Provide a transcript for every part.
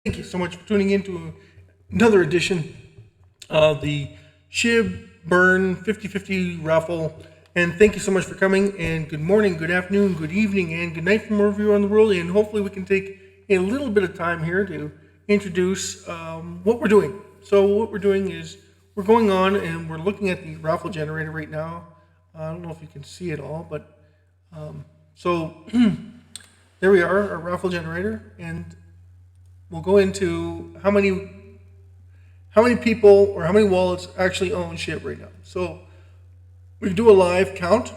Thank you so much for tuning in to another edition of the SHIB Burn 50/50 raffle. And thank you so much for coming. And good morning, good afternoon, good evening, and good night from wherever you are in the world. And hopefully, we can take a little bit of time here to introduce what we're doing. So, what we're doing is we're going on and we're looking at the raffle generator right now. I don't know if you can see it all, but so there we are, our raffle generator. And we'll go into how many people or how many wallets actually own SHIB right now. So we do a live count.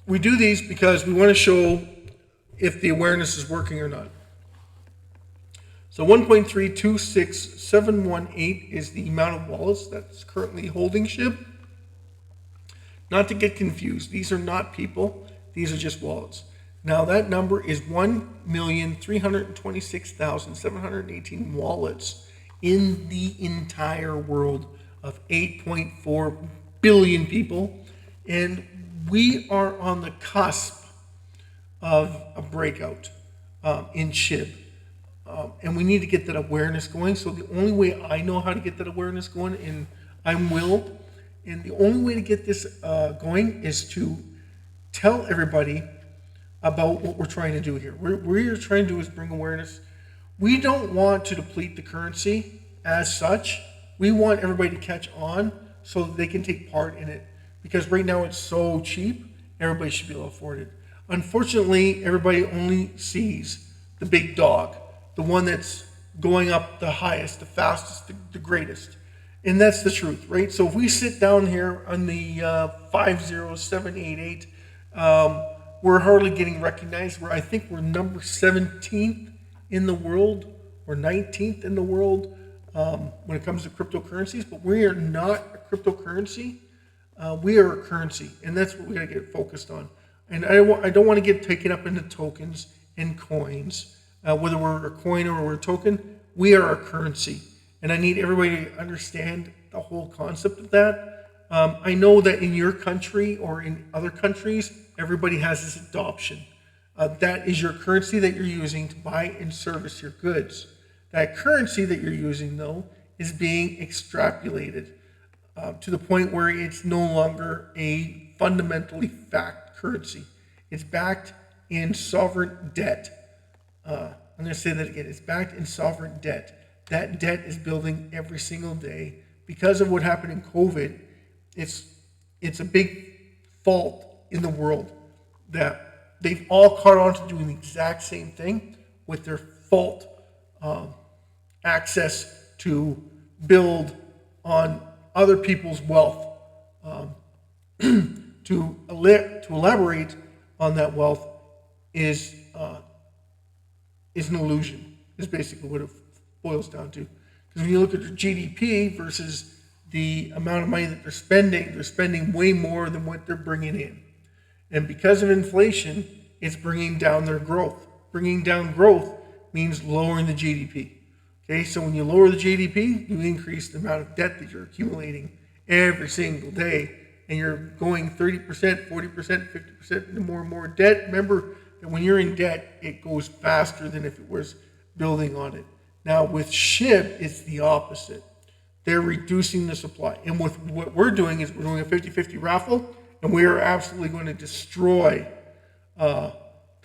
We do these because we want to show if the awareness is working or not. So 1.326718 is the amount of wallets that's currently holding SHIB. Not to get confused, these are not people, these are just wallets. Now that number is 1,326,718 wallets in the entire world of 8.4 billion people. And we are on the cusp of a breakout in SHIB. And we need to get that awareness going. So the only way I know how to get that awareness going, and I'm Will, and the only way to get this going is to tell everybody about what we're trying to do here. What we're trying to do is bring awareness. We don't want to deplete the currency as such. We want everybody to catch on so that they can take part in it. Because right now it's so cheap, everybody should be able to afford it. Unfortunately, everybody only sees the big dog, the one that's going up the highest, the fastest, the greatest. And that's the truth, right? So if we sit down here on the 50788, we're hardly getting recognized. I think we're number 17th in the world or 19th in the world when it comes to cryptocurrencies. But we are not a cryptocurrency. We are a currency, and that's what we got to get focused on. And I don't want to get taken up into tokens and coins. Whether we're a coin or we're a token, we are a currency. And I need everybody to understand the whole concept of that. I know that in your country or in other countries, everybody has this adoption. That is your currency that you're using to buy and service your goods. That currency that you're using, though, is being extrapolated to the point where it's no longer a fundamentally fact currency. It's backed in sovereign debt. I'm going to say that again. It's backed in sovereign debt. That debt is building every single day. Because of what happened in COVID, it's a big fault in the world that they've all caught on to doing the exact same thing with their fault access to build on other people's wealth. To elaborate on that wealth is an illusion, is basically what it boils down to. Because when you look at their GDP versus the amount of money that they're spending way more than what they're bringing in. And because of inflation, it's bringing down their growth. Bringing down growth means lowering the GDP. Okay, so when you lower the GDP, you increase the amount of debt that you're accumulating every single day. And you're going 30%, 40%, 50% into more and more debt. Remember that when you're in debt, it goes faster than if it was building on it. Now with SHIB, it's the opposite. They're reducing the supply. And with what we're doing is we're doing a 50/50 raffle, and we are absolutely going to destroy the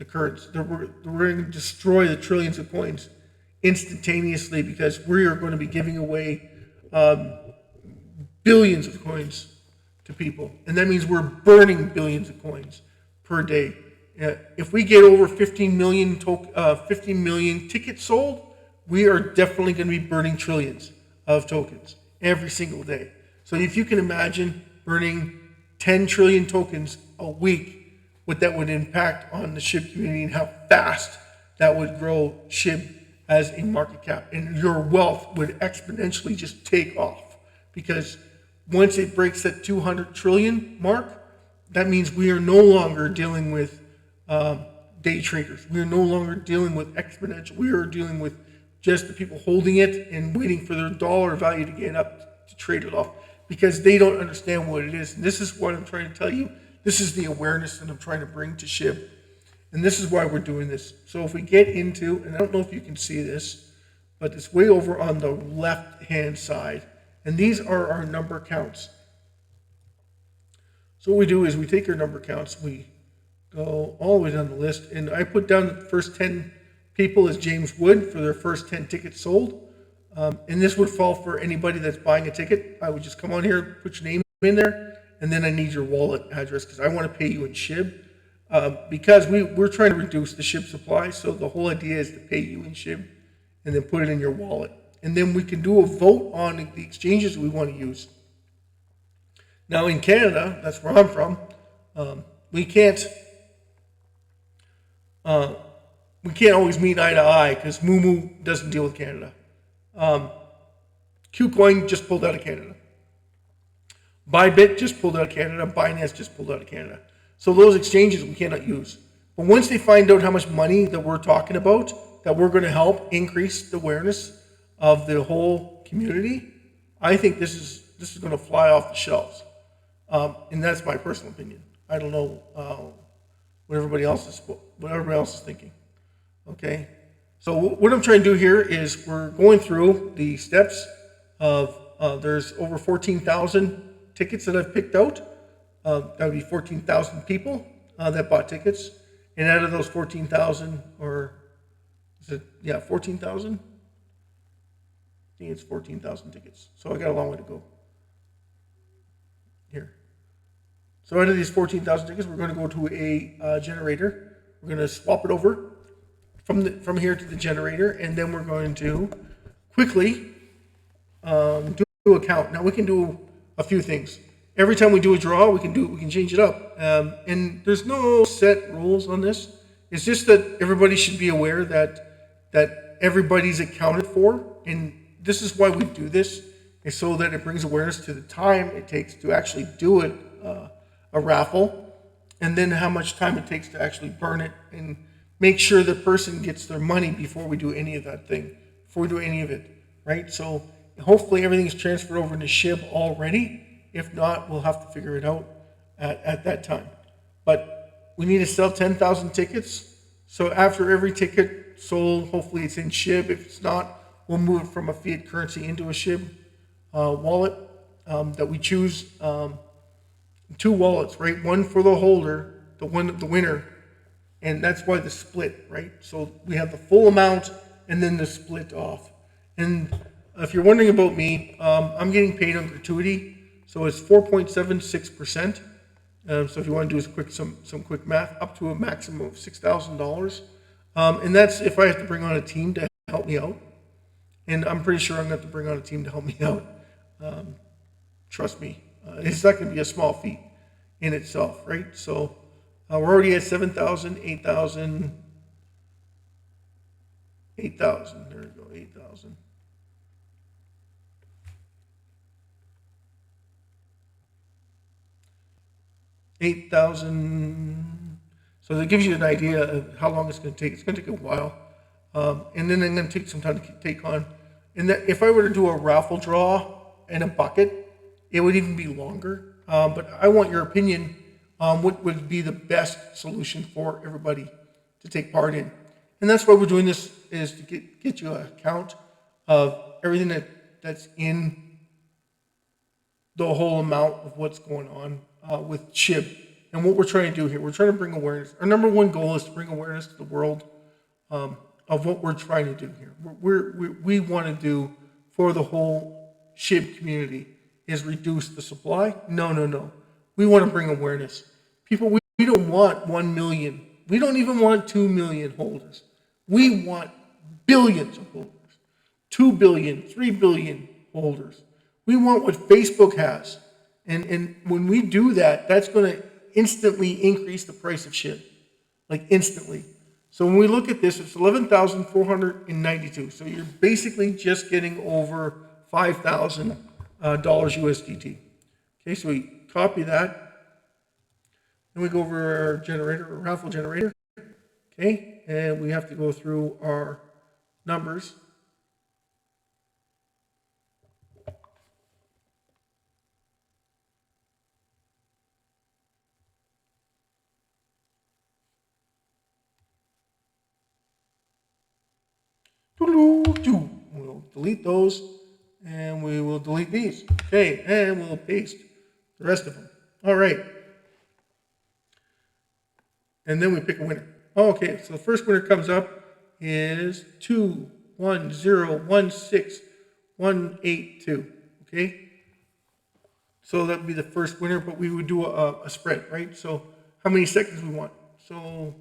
currency. We're going to destroy the trillions of coins instantaneously because we are going to be giving away billions of coins to people. And that means we're burning billions of coins per day. If we get over 15 million tickets sold, we are definitely going to be burning trillions of tokens every single day. So if you can imagine burning 10 trillion tokens a week, what that would impact on the SHIB community and how fast that would grow SHIB as a market cap. And your wealth would exponentially just take off, because once it breaks that 200 trillion mark, that means we are no longer dealing with day traders. We are no longer dealing with exponential. We are dealing with just the people holding it and waiting for their dollar value to get up to trade it off, because they don't understand what it is. And this is what I'm trying to tell you. This is the awareness that I'm trying to bring to SHIB. And this is why we're doing this. So if we get into, and I don't know if you can see this, but it's way over on the left-hand side. And these are our number counts. So what we do is we take our number counts, we go all the way down the list, and I put down the first 10 people as James Wood for their first 10 tickets sold. And this would fall for anybody that's buying a ticket. I would just come on here, put your name in there, and then I need your wallet address because I want to pay you in SHIB. Because we're trying to reduce the SHIB supply, so the whole idea is to pay you in SHIB and then put it in your wallet. And then we can do a vote on the exchanges we want to use. Now in Canada, that's where I'm from, we can't always meet eye to eye because Moo doesn't deal with Canada. KuCoin just pulled out of Canada. Bybit just pulled out of Canada. Binance just pulled out of Canada. So those exchanges we cannot use. But once they find out how much money that we're talking about, that we're going to help increase the awareness of the whole community, I think this is going to fly off the shelves. And that's my personal opinion. I don't know what everybody else is thinking. Okay. So what I'm trying to do here is we're going through the steps of there's over 14,000 tickets that I've picked out. That would be 14,000 people that bought tickets. And out of those 14,000, or is it, yeah, 14,000? I think it's 14,000 tickets. So I got a long way to go here. So out of these 14,000 tickets, we're going to go to a generator. We're going to swap it over from here to the generator, and then we're going to quickly do a count. Now we can do a few things. Every time we do a draw, we can change it up. And there's no set rules on this. It's just that everybody should be aware that everybody's accounted for, and this is why we do this, is so that it brings awareness to the time it takes to actually do it, a raffle, and then how much time it takes to actually burn it and make sure the person gets their money before we do any of that thing, before we do any of it, right? So hopefully everything's transferred over into SHIB already. If not, we'll have to figure it out at that time. But we need to sell 10,000 tickets. So after every ticket sold, hopefully it's in SHIB. If it's not, we'll move it from a fiat currency into a SHIB wallet that we choose. Two wallets, right? One for the holder, the winner, and that's why the split, right? So we have the full amount and then the split off. And if you're wondering about me, I'm getting paid on gratuity. So it's 4.76%. So if you want to do some quick math, up to a maximum of $6,000. And that's if I have to bring on a team to help me out. And I'm pretty sure I'm going to have to bring on a team to help me out. Trust me, it's not going to be a small feat in itself, right? So we're already at 7,000, 8,000, 8,000. There we go, 8,000. 8,000. So that gives you an idea of how long it's going to take. It's going to take a while. And then I'm going to take some time to take on. And that if I were to do a raffle draw and a bucket, it would even be longer. But I want your opinion on what would be the best solution for everybody to take part in. And that's why we're doing this, is to get you a count of everything that's in the whole amount of what's going on with SHIB. And what we're trying to do here, we're trying to bring awareness. Our number one goal is to bring awareness to the world of what we're trying to do here. We want to do for the whole SHIB community is reduce the supply. No. We want to bring awareness. People, we don't want 1 million. We don't even want 2 million holders. We want billions of holders. 2 billion, 3 billion holders. We want what Facebook has. And when we do that, that's going to instantly increase the price of SHIB. Like instantly. So when we look at this, it's 11,492. So you're basically just getting over $5,000 USDT. Okay, so we copy that. Then we go over our generator, our raffle generator. Okay, and we have to go through our numbers. We'll delete those, and we will delete these. Okay, and we'll paste the rest of them. All right. And then we pick a winner. Okay, so the first winner comes up is 21016,182. Okay? So that would be the first winner, but we would do a spread, right? So how many seconds we want. So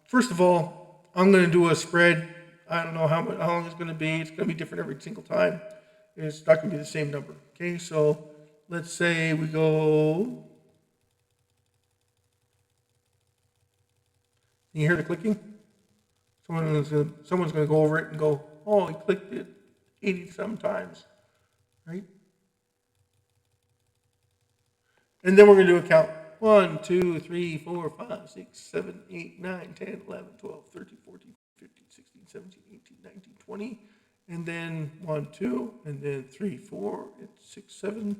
first of all, I'm going to do a spread. I don't know how long it's going to be. It's going to be different every single time. It's not going to be the same number. Okay, so let's say we go. You hear the clicking? Someone's going to go over it and go, oh, he clicked it 80 some times, right? And then we're going to do a count. 1, 2, 3, 4, 5, 6, 7, 8, 9, 10, 11, 12, 13, 14, 15, 16, 17, 18, 19, 20. And then 1, 2, and then 3, 4, 6, 7.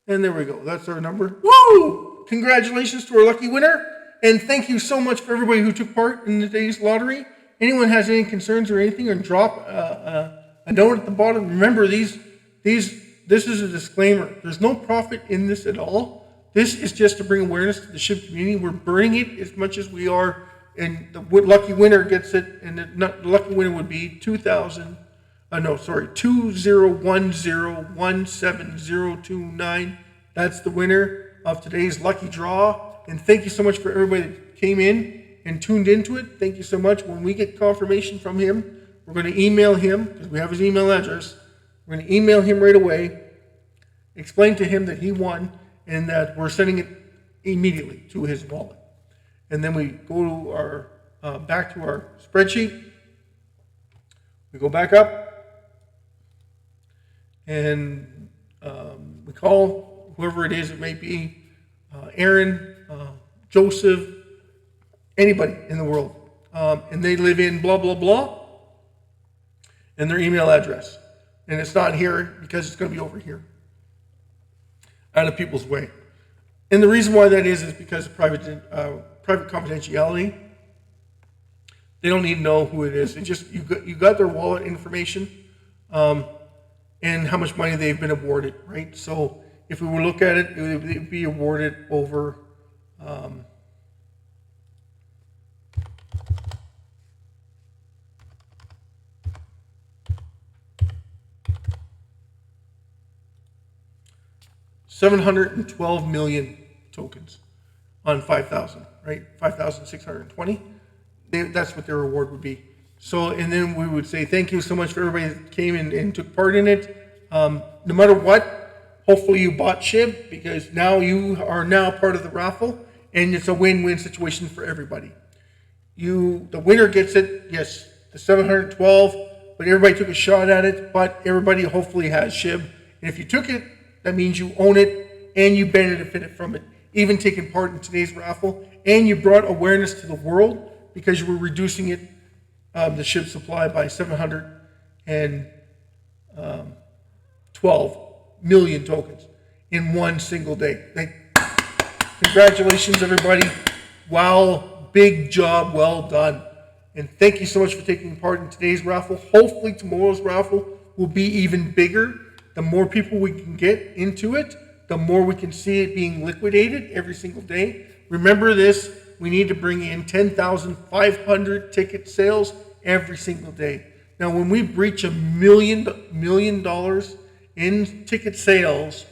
And there we go. That's our number. Woo! Congratulations to our lucky winner. And thank you so much for everybody who took part in today's lottery. Anyone has any concerns or anything, or drop a note at the bottom. Remember, this is a disclaimer. There's no profit in this at all. This is just to bring awareness to the SHIB community. We're burning it as much as we are, and the lucky winner gets it. And the lucky winner would be 201017029. That's the winner of today's lucky draw. And thank you so much for everybody that came in and tuned into it. Thank you so much. When we get confirmation from him, we're going to email him, because we have his email address. We're going to email him right away, explain to him that he won, and that we're sending it immediately to his wallet. And then we go to our back to our spreadsheet. We go back up, and we call whoever it is. It may be Aaron, Joseph, anybody in the world, and they live in blah blah blah, and their email address. And it's not here because it's going to be over here, out of people's way. And the reason why that is because of private confidentiality. They don't need to know who it is. It just you got their wallet information, and how much money they've been awarded, right? So if we were to look at it, it would be awarded over. $712 million tokens on 5,000, right? 5,620. That's what their reward would be. So, and then we would say thank you so much for everybody that came in and took part in it. No matter what, hopefully you bought SHIB, because now you are now part of the raffle, and it's a win-win situation for everybody. The winner gets it, yes, the 712, but everybody took a shot at it, but everybody hopefully has SHIB. And if you took it, that means you own it and you benefited from it, even taking part in today's raffle, and you brought awareness to the world because you were reducing it, the SHIB supply by 712 million tokens in one single day. Congratulations, everybody. Wow, big job, well done. And thank you so much for taking part in today's raffle. Hopefully tomorrow's raffle will be even bigger. The more people we can get into it, the more we can see it being liquidated every single day. Remember this, we need to bring in 10,500 ticket sales every single day. Now, when we breach $1 million in ticket sales,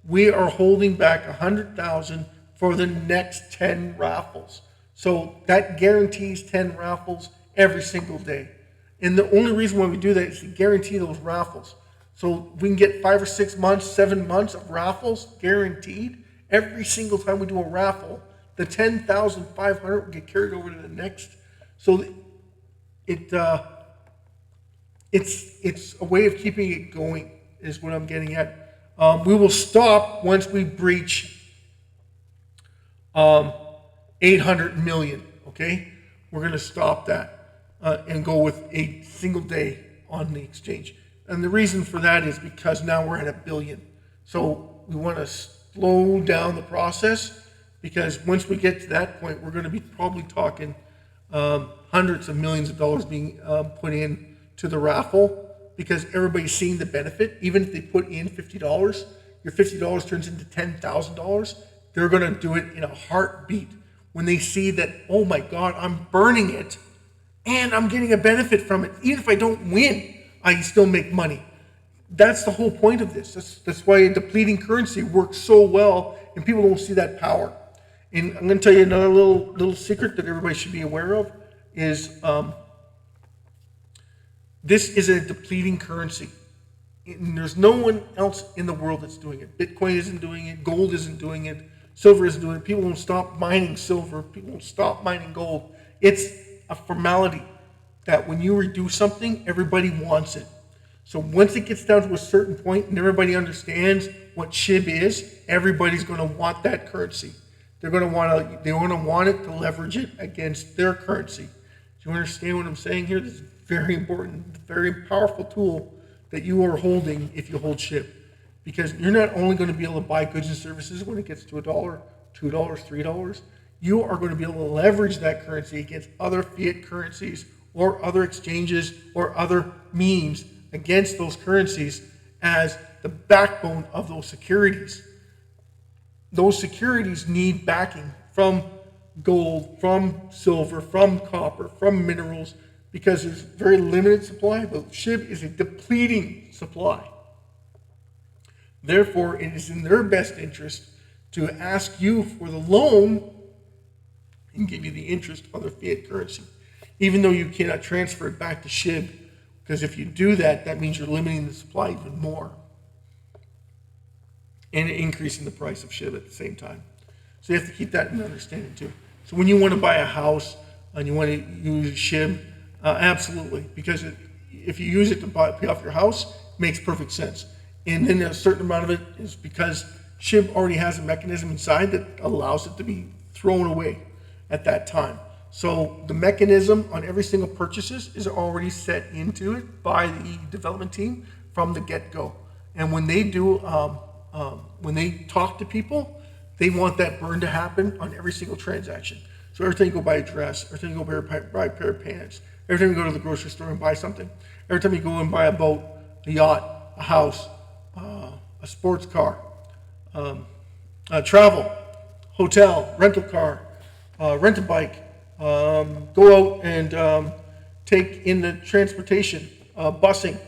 we are holding back 100,000 for the next 10 raffles. So that guarantees 10 raffles every single day. And the only reason why we do that is to guarantee those raffles. So we can get 5 or 6 months, 7 months of raffles guaranteed. Every single time we do a raffle, the 10,500 will get carried over to the next. So it's a way of keeping it going, is what I'm getting at. We will stop once we breach 800 million. Okay, we're going to stop that and go with a single day on the exchange. And the reason for that is because now we're at $1 billion. So we want to slow down the process, because once we get to that point, we're going to be probably talking hundreds of millions of dollars being put in to the raffle because everybody's seeing the benefit. Even if they put in $50, your $50 turns into $10,000. They're going to do it in a heartbeat when they see that, oh my God, I'm burning it and I'm getting a benefit from it. Even if I don't win, I still make money. That's the whole point of this. That's why a depleting currency works so well, and people don't see that power. And I'm going to tell you another little secret that everybody should be aware of is this is a depleting currency. And there's no one else in the world that's doing it. Bitcoin isn't doing it. Gold isn't doing it. Silver isn't doing it. People won't stop mining silver. People won't stop mining gold. It's a formality that when you reduce something, everybody wants it. So once it gets down to a certain point and everybody understands what SHIB is, everybody's going to want that currency. They want it to leverage it against their currency. Do you understand what I'm saying here? This is very important, very powerful tool that you are holding if you hold SHIB. Because you're not only going to be able to buy goods and services when it gets to $1, $2, $3. You are going to be able to leverage that currency against other fiat currencies or other exchanges or other means against those currencies as the backbone of those securities. Those securities need backing from gold, from silver, from copper, from minerals, because there's very limited supply, but SHIB is a depleting supply. Therefore, it is in their best interest to ask you for the loan and give you the interest on their fiat currency, even though you cannot transfer it back to SHIB, because if you do that, that means you're limiting the supply even more and increasing the price of SHIB at the same time. So you have to keep that in understanding too. So when you want to buy a house and you want to use SHIB, absolutely, because if you use it to pay off your house, it makes perfect sense. And then a certain amount of it is because SHIB already has a mechanism inside that allows it to be thrown away at that time. So the mechanism on every single purchases is already set into it by the development team from the get-go. And when they do, when they talk to people, they want that burn to happen on every single transaction. So every time you go buy a dress, every time you go buy a pair of pants, every time you go to the grocery store and buy something, every time you go and buy a boat, a yacht, a house, a sports car, travel, hotel, rental car, rent a bike, go out and take in the transportation, busing,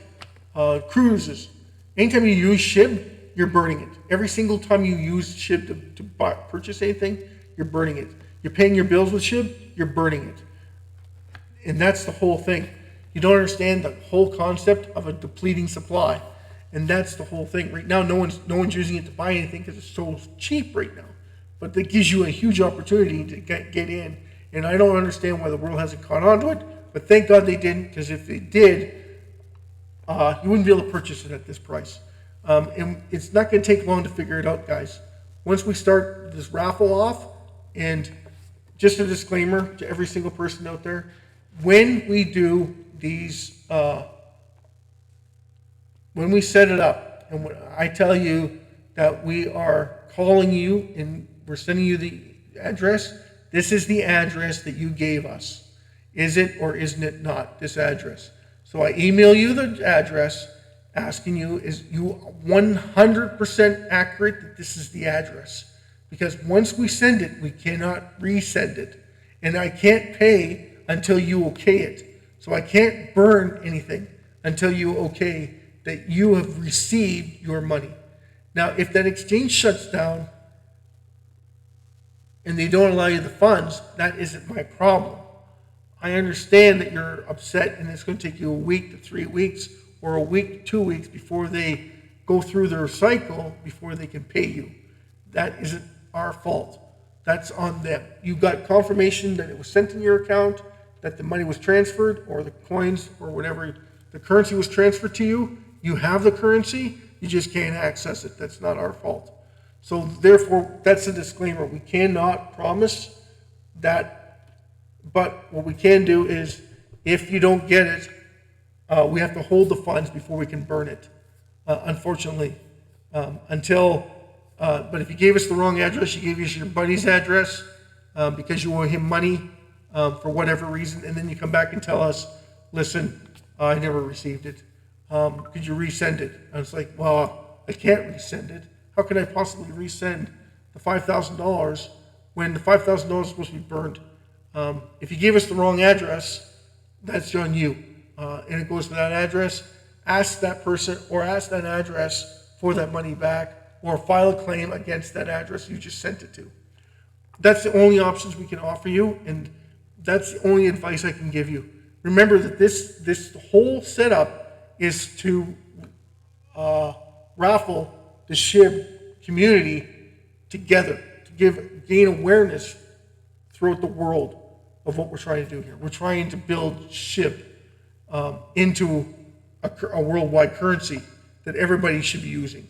cruises. Anytime you use SHIB, you're burning it. Every single time you use SHIB to purchase anything, you're burning it. You're paying your bills with SHIB, you're burning it. And that's the whole thing. You don't understand the whole concept of a depleting supply. And that's the whole thing. Right now, no one's using it to buy anything because it's so cheap right now. But that gives you a huge opportunity to get in. And I don't understand why the world hasn't caught on to it. But thank God they didn't, because if they did, you wouldn't be able to purchase it at this price. And it's not going to take long to figure it out, guys. Once we start this raffle off, and just a disclaimer to every single person out there, when we do these, when we set it up, and when I tell you that we are calling you and we're sending you the address, this is the address that you gave us. Is it or isn't it not this address? So I email you the address asking you, is you 100% accurate that this is the address? Because once we send it, we cannot resend it. And I can't pay until you okay it. So I can't burn anything until you okay that you have received your money. Now, if that exchange shuts down and they don't allow you the funds, that isn't my problem. I understand that you're upset and it's going to take you a week to 3 weeks or a week to 2 weeks before they go through their cycle before they can pay you. That isn't our fault. That's on them. You got confirmation that it was sent in your account, that the money was transferred, or the coins or whatever, the currency was transferred to you. You have the currency, you just can't access it. That's not our fault. So therefore, that's a disclaimer. We cannot promise that, but what we can do is, if you don't get it, we have to hold the funds before we can burn it, unfortunately, but if you gave us the wrong address, you gave us your buddy's address because you owe him money, for whatever reason, and then you come back and tell us, listen, I never received it. Could you resend it? I was like, well, I can't resend it. How can I possibly resend the $5,000 when the $5,000 is supposed to be burned? If you gave us the wrong address, that's on you. And it goes to that address. Ask that person or ask that address for that money back, or file a claim against that address you just sent it to. That's the only options we can offer you, and that's the only advice I can give you. Remember that this whole setup is to raffle the SHIB community together, to gain awareness throughout the world of what we're trying to do here. We're trying to build SHIB into a worldwide currency that everybody should be using,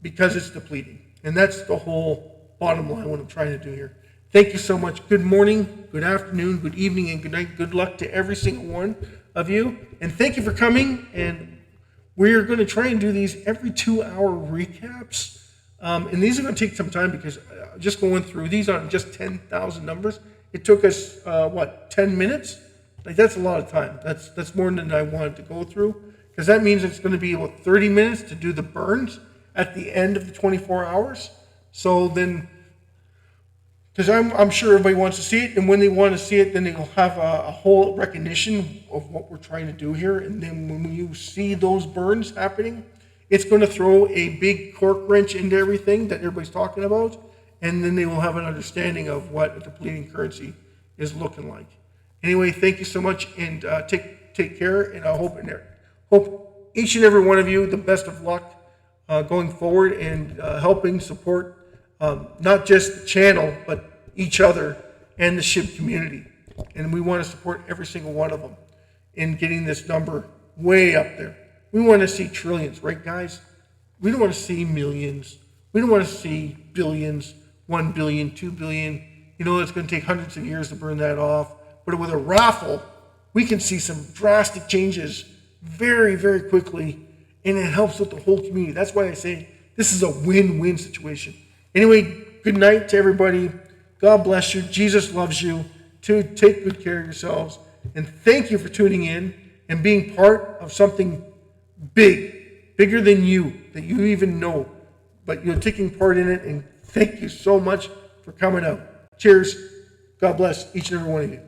because it's depleting. And that's the whole bottom line, what I'm trying to do here. Thank you so much. Good morning, good afternoon, good evening, and good night. Good luck to every single one of you. And thank you for coming. And we're going to try and do these every 2-hour recaps. And these are going to take some time, because just going through these on just 10,000 numbers, it took us, 10 minutes? Like, that's a lot of time. That's more than I wanted to go through, because that means it's going to be about 30 minutes to do the burns at the end of the 24 hours. So then, because I'm sure everybody wants to see it, and when they want to see it, then they'll have a whole recognition of what we're trying to do here. And then when you see those burns happening, it's going to throw a big cork wrench into everything that everybody's talking about, and then they will have an understanding of what a depleting currency is looking like. Anyway, thank you so much, and take care, and I hope each and every one of you the best of luck going forward, and helping support not just the channel, but each other and the SHIB community. And we want to support every single one of them in getting this number way up there. We want to see trillions, right, guys? We don't want to see millions. We don't want to see billions, 1 billion, 2 billion. You know, it's going to take hundreds of years to burn that off. But with a raffle, we can see some drastic changes very, very quickly, and it helps with the whole community. That's why I say this is a win-win situation. Anyway, good night to everybody. God bless you. Jesus loves you. Take good care of yourselves. And thank you for tuning in and being part of something bigger than you, that you even know. But you're taking part in it, and thank you so much for coming out. Cheers. God bless each and every one of you.